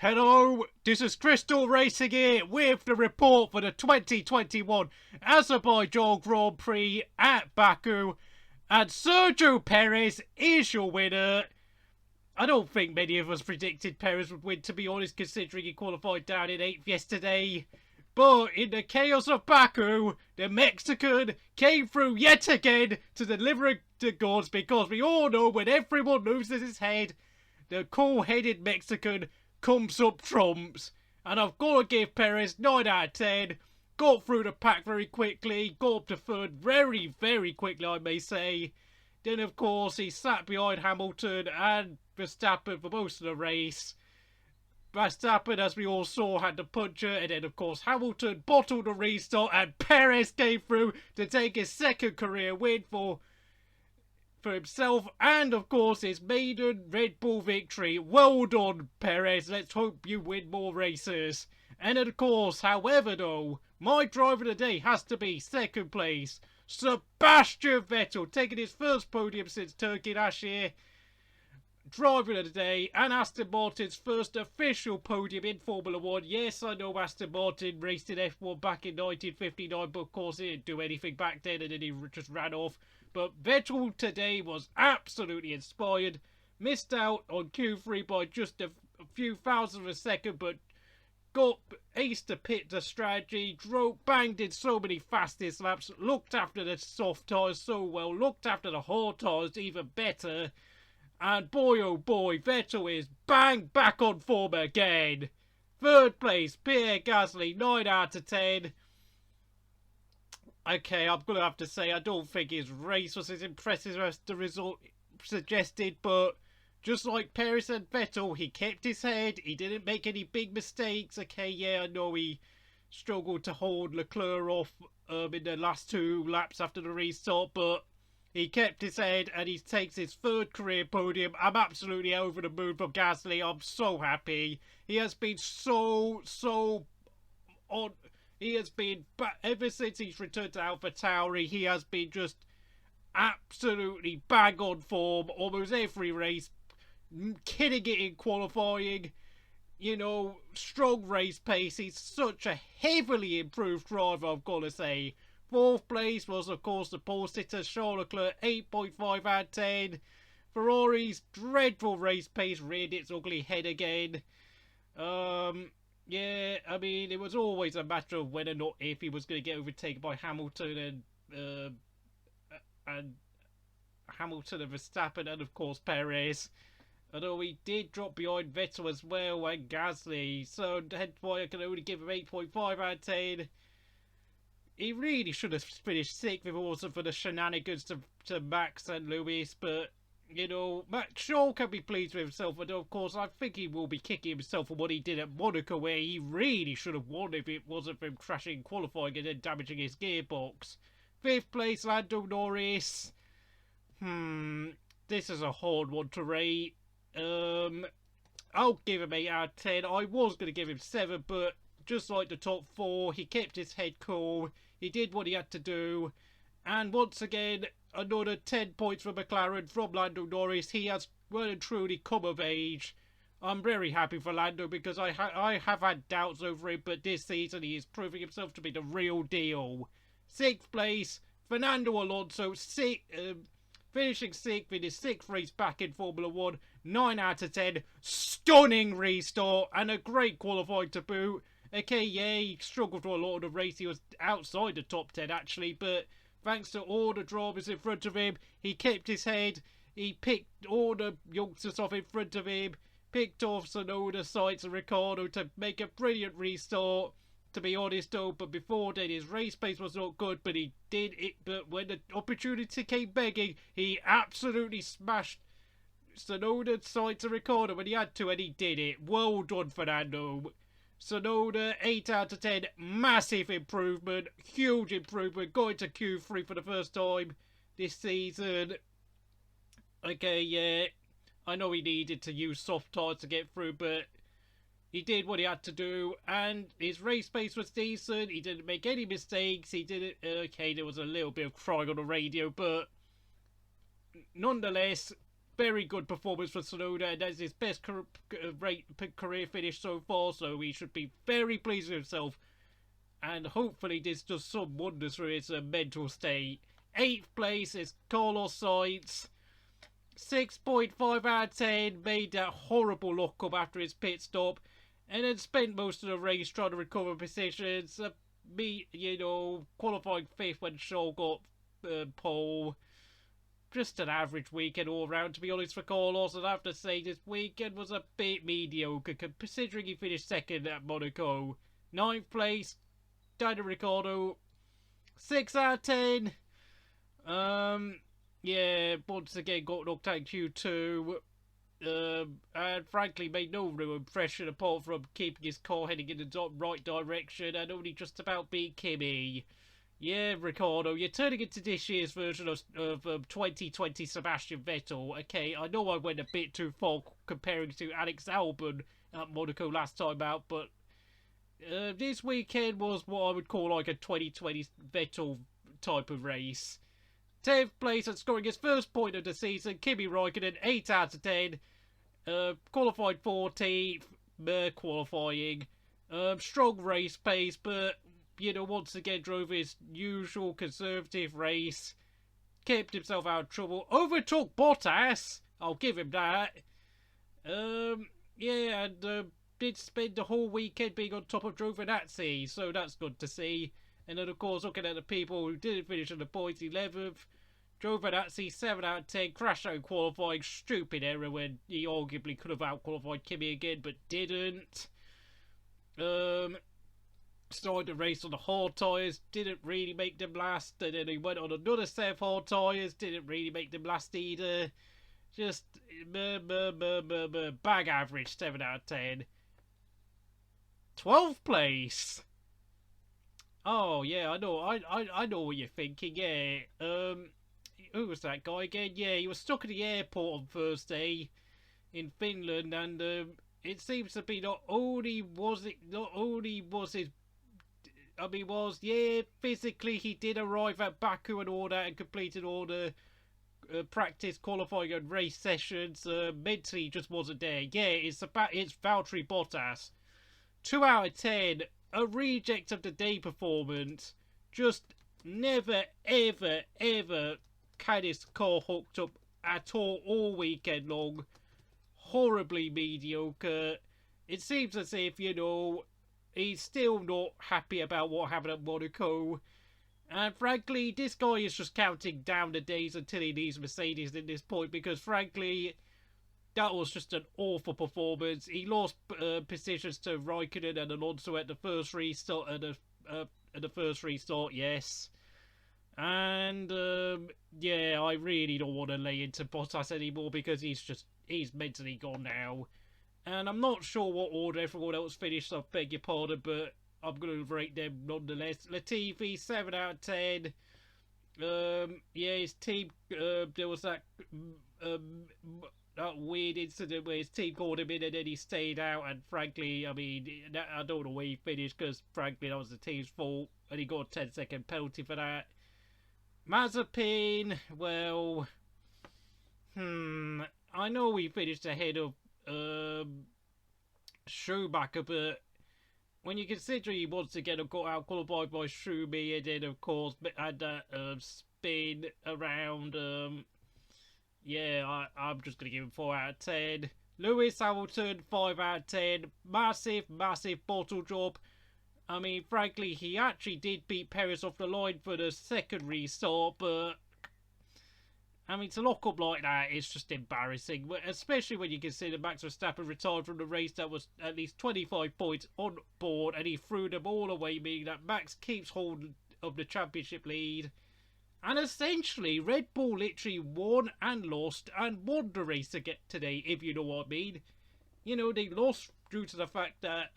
Hello, this is Crystal Racing here with the report for the 2021 Azerbaijan Grand Prix at Baku. And Sergio Perez is your winner. I don't think many of us predicted Perez would win, to be honest, considering he qualified down in 8th yesterday. But in the chaos of Baku, the Mexican came through yet again to deliver the goods, because we all know when everyone loses his head, the cool-headed Mexican comes up trumps. And I've got to give Perez 9 out of 10. Got through the pack very quickly, got up to third very, very quickly, I may say. Then, of course, he sat behind Hamilton and Verstappen for most of the race. Verstappen, as we all saw, had the puncher, and then, of course, Hamilton bottled the restart, and Perez came through to take his second career win for himself, and, of course, his maiden Red Bull victory. Well done, Perez. Let's hope you win more races. And, of course, however, though, my driver of the day has to be second place, Sebastian Vettel, taking his first podium since Turkey last year. Driver of the day, and Aston Martin's first official podium in Formula 1. Yes, I know Aston Martin raced in F1 back in 1959, but of course he didn't do anything back then, and then he just ran off. But Vettel today was absolutely inspired. Missed out on Q3 by just a few thousandths of a second, but got aced the pit the strategy, banged in so many fastest laps, looked after the soft tyres so well, looked after the hard tyres even better. And boy oh boy, Vettel is bang back on form again. Third place, Pierre Gasly, 9 out of 10. Okay, I'm going to have to say I don't think his race was as impressive as the result suggested, but just like Perez and Vettel, he kept his head, he didn't make any big mistakes. Okay, yeah, I know he struggled to hold Leclerc off in the last 2 laps after the restart, but he kept his head and he takes his third career podium. I'm absolutely over the moon for Gasly. I'm so happy. He has been so on. He has been, ever since he's returned to AlphaTauri, he has been just absolutely bang on form. Almost every race, killing it in qualifying. You know, strong race pace. He's such a heavily improved driver, I've got to say. 4th place was, of course, the pole sitter, Charles Leclerc, 8.5 out of 10. Ferrari's dreadful race pace reared its ugly head again. Yeah, I mean, it was always a matter of whether or not if he was going to get overtaken by Hamilton and Verstappen and, of course, Perez. Although he did drop behind Vettel as well and Gasly, so hence why I can only give him 8.5 out of 10. He really should have finished 6th if it wasn't for the shenanigans to Max and Lewis, but, you know, Max sure can be pleased with himself, and of course I think he will be kicking himself for what he did at Monaco, where he really should have won if it wasn't for him crashing qualifying and then damaging his gearbox. 5th place, Lando Norris. This is a hard one to rate. I'll give him 8 out of 10. I was going to give him 7, but just like the top 4, he kept his head cool, he did what he had to do, and once again, another 10 points for McLaren from Lando Norris. He has well and truly come of age. I'm very happy for Lando because I have had doubts over him, but this season he is proving himself to be the real deal. 6th place, Fernando Alonso, finishing 6th in his 6th race back in Formula 1, 9 out of 10. Stunning restart and a great qualifying to boot. Okay, yeah, he struggled for a lot of the race. He was outside the top 10, actually, but thanks to all the drivers in front of him, he kept his head. He picked all the youngsters off in front of him, picked off Tsunoda, Sainz and Ricciardo to make a brilliant restart, to be honest, though. But before then, his race pace was not good, but he did it. But when the opportunity came begging, he absolutely smashed Tsunoda, Sainz and Ricciardo when he had to, and he did it. Well done, Fernando. Tsunoda, 8 out of 10, massive improvement, huge improvement, going to Q3 for the first time this season. Okay, yeah, I know he needed to use soft tyres to get through, but he did what he had to do, and his race pace was decent, he didn't make any mistakes, he didn't, okay, there was a little bit of crying on the radio, but nonetheless, very good performance for Tsunoda, and that's his best career finish so far, so he should be very pleased with himself. And hopefully this does some wonders for his mental state. 8th place is Carlos Sainz. 6.5 out of 10, made that horrible lock up after his pit stop, and then spent most of the race trying to recover positions. Qualifying 5th when Shaw got pole. Just an average weekend all round, to be honest, for Carlos. And I have to say, this weekend was a bit mediocre, considering he finished 2nd at Monaco. 9th place, Daniel Ricciardo. 6 out of 10. Yeah, once again got knocked out in Q2. And frankly made no real impression apart from keeping his car heading in the right direction and only just about beat Kimi. Yeah, Ricciardo, you're turning into this year's version of 2020 Sebastian Vettel. Okay, I know I went a bit too far comparing to Alex Albon at Monaco last time out, but this weekend was what I would call like a 2020 Vettel type of race. 10th place and scoring his first point of the season, Kimi Räikkönen, 8 out of 10. Qualified 14th, qualifying. Strong race pace, but once again drove his usual conservative race. Kept himself out of trouble. Overtook Bottas. I'll give him that. Yeah, and did spend the whole weekend being on top of Giovinazzi, so that's good to see. And then, of course, looking at the people who didn't finish on the points, 11th. Giovinazzi, 7 out of 10. Crashed out qualifying. Stupid error when he arguably could have out-qualified Kimi again, but didn't. Started the race on the hard tyres, didn't really make them last, and then he went on another set of hard tyres, didn't really make them last either. Just bag average, 7 out of 10. 12th place. Oh yeah, I know. I know what you're thinking. Yeah. Who was that guy again? Yeah, he was stuck at the airport on Thursday in Finland, and it seems to be not only was physically he did arrive at Baku and all that and completed all the practice, qualifying and race sessions. Mentally he just wasn't there. Yeah, it's Valtteri Bottas. 2 out of 10. A reject of the day performance. Just never, ever, ever had his car hooked up at all weekend long. Horribly mediocre. It seems as if, he's still not happy about what happened at Monaco. And frankly, this guy is just counting down the days until he needs Mercedes at this point, because frankly, that was just an awful performance. He lost positions to Raikkonen and Alonso at the first restart. At the first restart, yes. And yeah, I really don't want to lay into Bottas anymore because he's mentally gone now. And I'm not sure what order everyone else finished, so I beg your pardon, but I'm going to rate them nonetheless. Latifi, 7 out of 10. Yeah, his team, there was that weird incident where his team called him in and then he stayed out, and frankly, I mean, I don't know where he finished because frankly that was the team's fault and he got a 10-second penalty for that. Mazepin, well, I know he finished ahead of Schumacher, but when you consider he once again got out qualified by Schumi and then of course had that spin around, yeah, I'm just going to give him 4 out of 10. Lewis Hamilton, 5 out of 10. Massive bottle job. I mean, frankly, he actually did beat Perez off the line for the second restart, but I mean, to lock up like that is just embarrassing, especially when you consider Max Verstappen retired from the race that was at least 25 points on board, and he threw them all away, meaning that Max keeps hold of the championship lead. And essentially, Red Bull literally won and lost and won the race again today, if you know what I mean. They lost due to the fact that,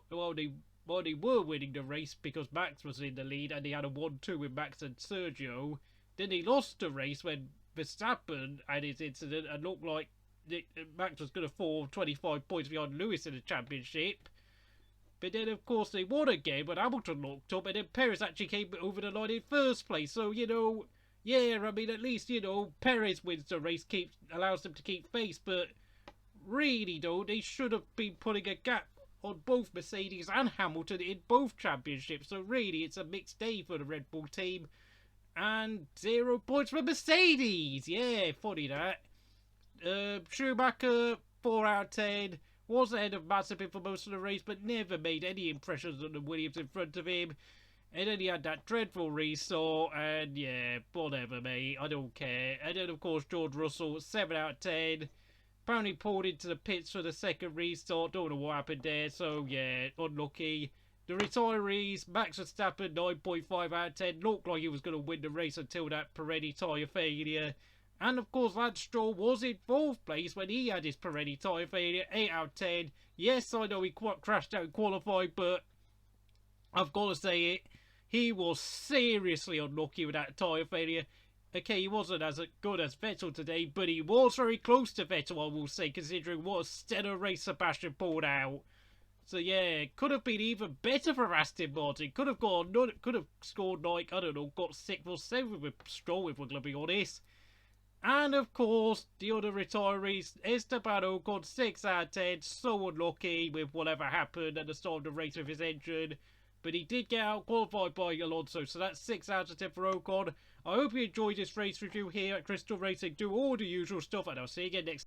while they were winning the race because Max was in the lead and they had a 1-2 with Max and Sergio. Then they lost the race when Verstappen had his incident and looked like Max was going to fall 25 points behind Lewis in the championship. But then, of course, they won again when Hamilton locked up, and then Perez actually came over the line in first place. So, Yeah, I mean, at least, you know, Perez wins the race, allows them to keep pace, but really, though, they should have been putting a gap on both Mercedes and Hamilton in both championships. So really, it's a mixed day for the Red Bull team. And 0 points for Mercedes. Yeah, funny that. Schumacher, 4 out of 10. Was ahead of Mazepin for most of the race, but never made any impressions on the Williams in front of him. And then he had that dreadful restart, and yeah, whatever, mate. I don't care. And then, of course, George Russell, 7 out of 10. Apparently pulled into the pits for the second restart. Don't know what happened there. So, yeah, unlucky. The retirees, Max Verstappen, 9.5 out of 10. Looked like he was going to win the race until that Pirelli tyre failure. And, of course, Lance Stroll was in 4th place when he had his Pirelli tyre failure. 8 out of 10. Yes, I know he crashed out in qualifying, but I've got to say it. He was seriously unlucky with that tyre failure. Okay, he wasn't as good as Vettel today, but he was very close to Vettel, I will say, considering what a stellar race Sebastian pulled out. So yeah, could have been even better for Aston Martin. Could have scored like, I don't know, got 6th or 7th with Stroll, if we're going to be honest. And of course, the other retirees, Esteban Ocon, 6 out of 10, so unlucky with whatever happened at the start of the race with his engine. But he did get out qualified by Alonso, so that's 6 out of 10 for Ocon. I hope you enjoyed this race review here at Crystal Racing. Do all the usual stuff, and I'll see you again next time.